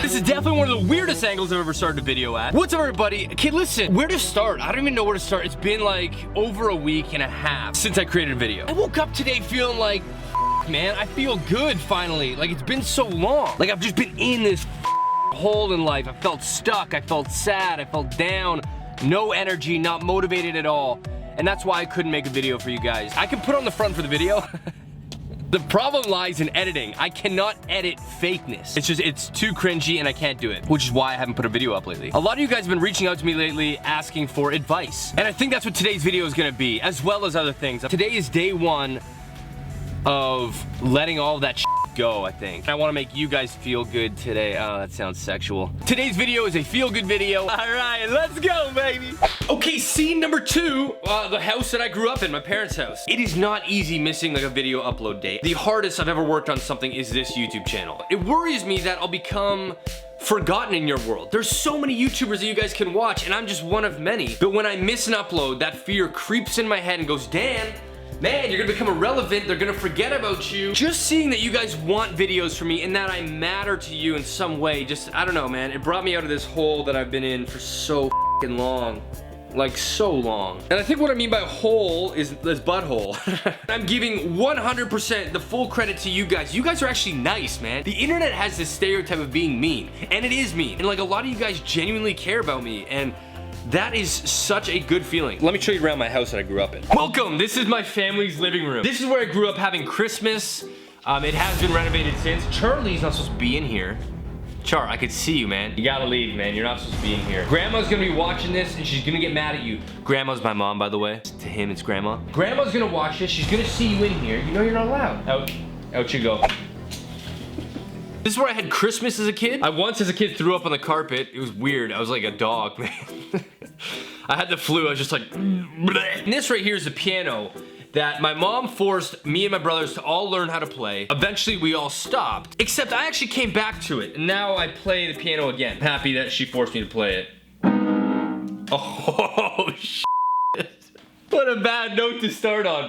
This is definitely one of the weirdest angles I've ever started a video at. What's up, everybody? Okay, listen, where to start? I don't even know where to start. It's been like over a week and a half since I created a video. I woke up today feeling like, man, I feel good finally. Like, it's been so long. Like, I've just been in this hole in life. I felt stuck. I felt sad. I felt down. No energy, not motivated at all. And that's why I couldn't make a video for you guys. I can put on the front for the video. The problem lies in editing. I cannot edit fakeness. It's too cringy and I can't do it, which is why I haven't put a video up lately. A lot of you guys have been reaching out to me lately asking for advice. And I think that's what today's video is gonna be, as well as other things. Today is day one of letting all of that shit go, I think. I want to make you guys feel good today. Oh, that sounds sexual. Today's video is a feel-good video. All right, let's go, baby. Okay, scene number 2, the house that I grew up in, my parents' house. It is not easy missing like a video upload day. The hardest I've ever worked on something is this YouTube channel. It worries me that I'll become forgotten in your world. There's so many YouTubers that you guys can watch, and I'm just one of many. But when I miss an upload, that fear creeps in my head and goes, Dan, man, you're gonna become irrelevant, they're gonna forget about you. Just seeing that you guys want videos from me and that I matter to you in some way, just, I don't know, man, it brought me out of this hole that I've been in for so f***ing long. Like, so long. And I think what I mean by hole is butthole. I'm giving 100% the full credit to you guys. You guys are actually nice, man. The internet has this stereotype of being mean, and it is mean. And like, a lot of you guys genuinely care about me, and that is such a good feeling. Let me show you around my house that I grew up in. Welcome, this is my family's living room. This is where I grew up having Christmas. It has been renovated since. Charlie's not supposed to be in here. Char, I could see you, man. You gotta leave, man. You're not supposed to be in here. Grandma's gonna be watching this and she's gonna get mad at you. Grandma's my mom, by the way. To him, it's grandma. Grandma's gonna watch this. She's gonna see you in here. You know you're not allowed. Out. Out you go. This is where I had Christmas as a kid. I once as a kid threw up on the carpet. It was weird. I was like a dog, man. I had the flu. I was just like, bleh. And this right here is the piano that my mom forced me and my brothers to all learn how to play. Eventually we all stopped, except I actually came back to it. And now I play the piano again. I'm happy that she forced me to play it. Oh, shit. What a bad note to start on.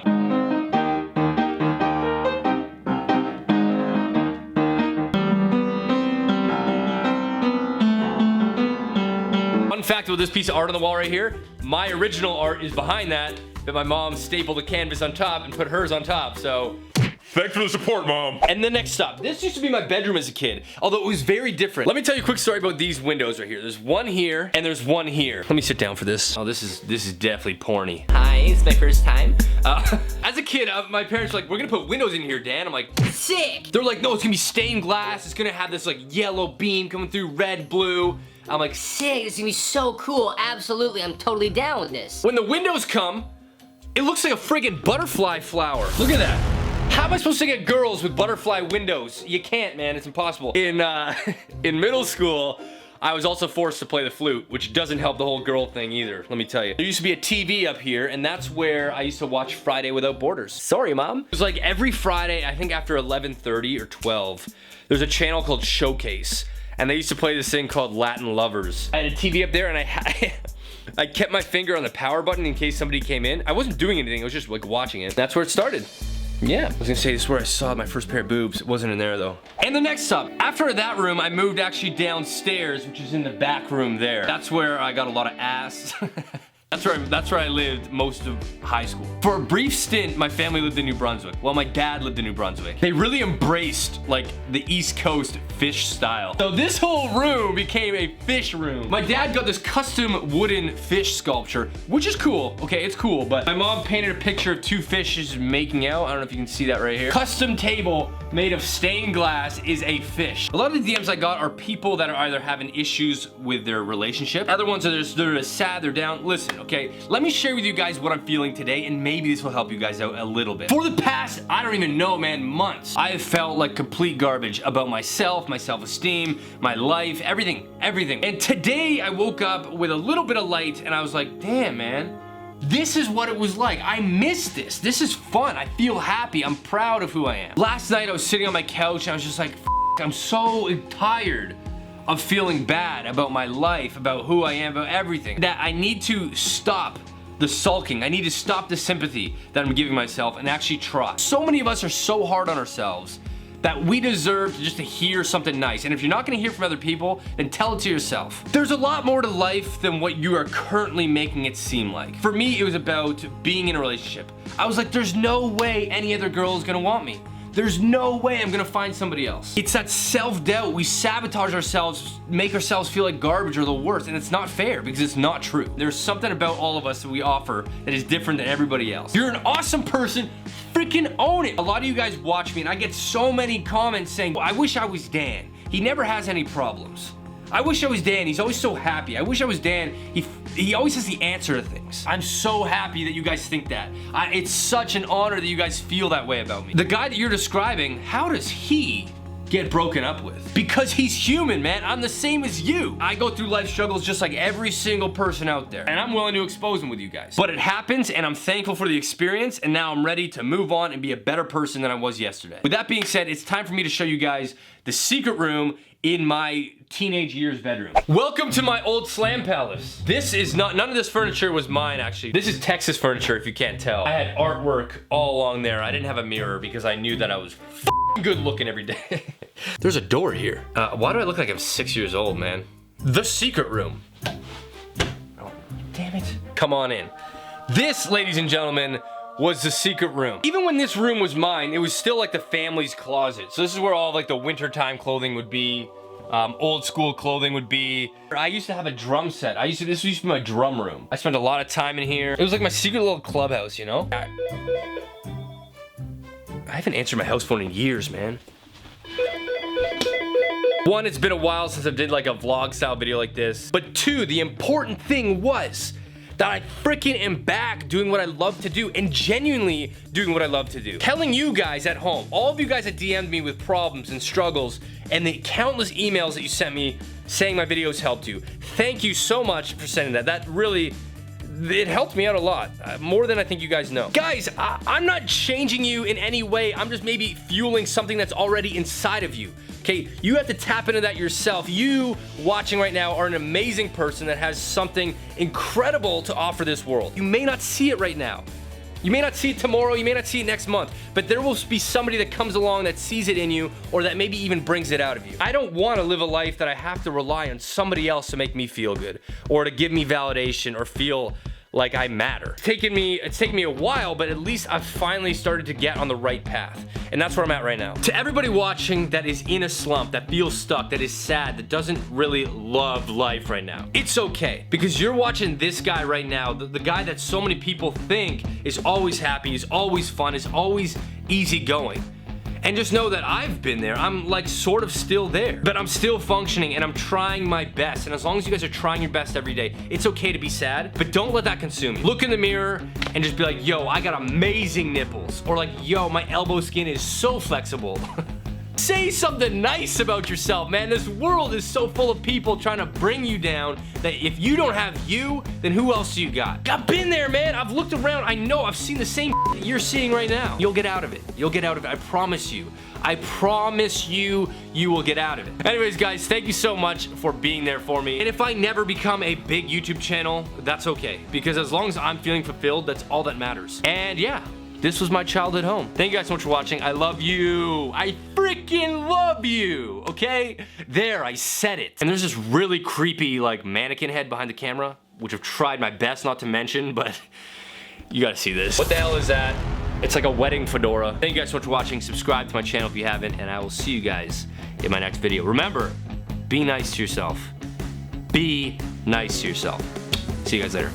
Fun fact about this piece of art on the wall right here, my original art is behind that, but my mom stapled the canvas on top and put hers on top, so thanks for the support, Mom. And the next stop, this used to be my bedroom as a kid, although it was very different. Let me tell you a quick story about these windows right here. There's one here, and there's one here. Let me sit down for this. Oh, this is definitely porny. Hi, it's my first time. As a kid, my parents were like, we're gonna put windows in here, Dan. I'm like, sick. They're like, no, it's gonna be stained glass. It's gonna have this like yellow beam coming through, red, blue. I'm like, sick, this is gonna be so cool. Absolutely, I'm totally down with this. When the windows come, it looks like a friggin' butterfly flower. Look at that. How am I supposed to get girls with butterfly windows? You can't, man, it's impossible. In middle school, I was also forced to play the flute, which doesn't help the whole girl thing either, let me tell you. There used to be a TV up here, and that's where I used to watch Friday Without Borders. Sorry, Mom. It was like every Friday, I think after 11:30 or 12, there's a channel called Showcase, and they used to play this thing called Latin Lovers. I had a TV up there, and I kept my finger on the power button in case somebody came in. I wasn't doing anything, I was just like watching it. That's where it started. Yeah, I was gonna say this is where I saw my first pair of boobs. It wasn't in there though. And the next stop, after that room, I moved actually downstairs, which is in the back room there. That's where I got a lot of ass. That's where I lived most of high school. For a brief stint, my family lived in New Brunswick. Well, my dad lived in New Brunswick. They really embraced like the East Coast fish style. So this whole room became a fish room. My dad got this custom wooden fish sculpture, which is cool. Okay, it's cool, but my mom painted a picture of two fishes making out. I don't know if you can see that right here. Custom table made of stained glass is a fish. A lot of the DMs I got are people that are either having issues with their relationship. Other ones are they're sad, they're down. Listen, okay, let me share with you guys what I'm feeling today, and maybe this will help you guys out a little bit. For the past, I don't even know, man, months, I have felt like complete garbage about myself, my self-esteem, my life, everything. And today I woke up with a little bit of light, and I was like, damn, man. This is what it was like. I miss this. This is fun. I feel happy. I'm proud of who I am. Last night I was sitting on my couch and I was just like, I'm so tired of feeling bad about my life, about who I am, about everything. That I need to stop the sulking. I need to stop the sympathy that I'm giving myself and actually try. So many of us are so hard on ourselves that we deserve just to hear something nice. And if you're not gonna hear from other people, then tell it to yourself. There's a lot more to life than what you are currently making it seem like. For me, it was about being in a relationship. I was like, there's no way any other girl is gonna want me. There's no way I'm gonna find somebody else. It's that self-doubt. We sabotage ourselves, make ourselves feel like garbage or the worst, and it's not fair because it's not true. There's something about all of us that we offer that is different than everybody else. You're an awesome person, freaking own it. A lot of you guys watch me and I get so many comments saying, well, I wish I was Dan. He never has any problems. I wish I was Dan, he's always so happy. I wish I was Dan, he always has the answer to things. I'm so happy that you guys think that. It's such an honor that you guys feel that way about me. The guy that you're describing, how does he get broken up with? Because he's human, man. I'm the same as you. I go through life struggles just like every single person out there, and I'm willing to expose them with you guys. But it happens, and I'm thankful for the experience, and now I'm ready to move on and be a better person than I was yesterday. With that being said, it's time for me to show you guys the secret room in my teenage years bedroom. Welcome to my old slam palace. This is none of this furniture was mine, actually. This is Texas furniture, if you can't tell. I had artwork all along there. I didn't have a mirror because I knew that I was good looking every day. There's a door here. Why do I look like I'm 6 years old, man? The secret room. Oh, damn it. Come on in. This, ladies and gentlemen, was the secret room. Even when this room was mine, it was still like the family's closet. So this is where all like the wintertime clothing would be, old school clothing would be. I used to have a drum set. This used to be my drum room. I spent a lot of time in here. It was like my secret little clubhouse, you know? I haven't answered my house phone in years, man. One, it's been a while since I did like a vlog style video like this. But two, the important thing was that I freaking am back doing what I love to do and genuinely doing what I love to do. Telling you guys at home, all of you guys that DM'd me with problems and struggles and the countless emails that you sent me saying my videos helped you. Thank you so much for sending that. That really, it helped me out a lot, more than I think you guys know. Guys, I'm not changing you in any way. I'm just maybe fueling something that's already inside of you. Okay, you have to tap into that yourself. You watching right now are an amazing person that has something incredible to offer this world. You may not see it right now. You may not see it tomorrow, you may not see it next month, but there will be somebody that comes along that sees it in you or that maybe even brings it out of you. I don't want to live a life that I have to rely on somebody else to make me feel good or to give me validation or feel like I matter. It's taken me a while, but at least I've finally started to get on the right path. And that's where I'm at right now. To everybody watching that is in a slump, that feels stuck, that is sad, that doesn't really love life right now, it's okay. Because you're watching this guy right now, the guy that so many people think is always happy, is always fun, is always easygoing. And just know that I've been there. I'm like sort of still there, but I'm still functioning and I'm trying my best. And as long as you guys are trying your best every day, it's okay to be sad, but don't let that consume you. Look in the mirror and just be like, yo, I got amazing nipples. Or like, yo, my elbow skin is so flexible. Say something nice about yourself, man. This world is so full of people trying to bring you down that if you don't have you, then who else do you got? I've been there, man. I've looked around. I know I've seen the same that you're seeing right now. You'll get out of it. You'll get out of it. I promise you. I promise you, you will get out of it. Anyways, guys, thank you so much for being there for me. And if I never become a big YouTube channel, that's okay. Because as long as I'm feeling fulfilled, that's all that matters. And yeah. This was my childhood home. Thank you guys so much for watching. I love you. I freaking love you, okay? There, I said it. And there's this really creepy like mannequin head behind the camera, which I've tried my best not to mention, but you gotta see this. What the hell is that? It's like a wedding fedora. Thank you guys so much for watching. Subscribe to my channel if you haven't, and I will see you guys in my next video. Remember, be nice to yourself. Be nice to yourself. See you guys later.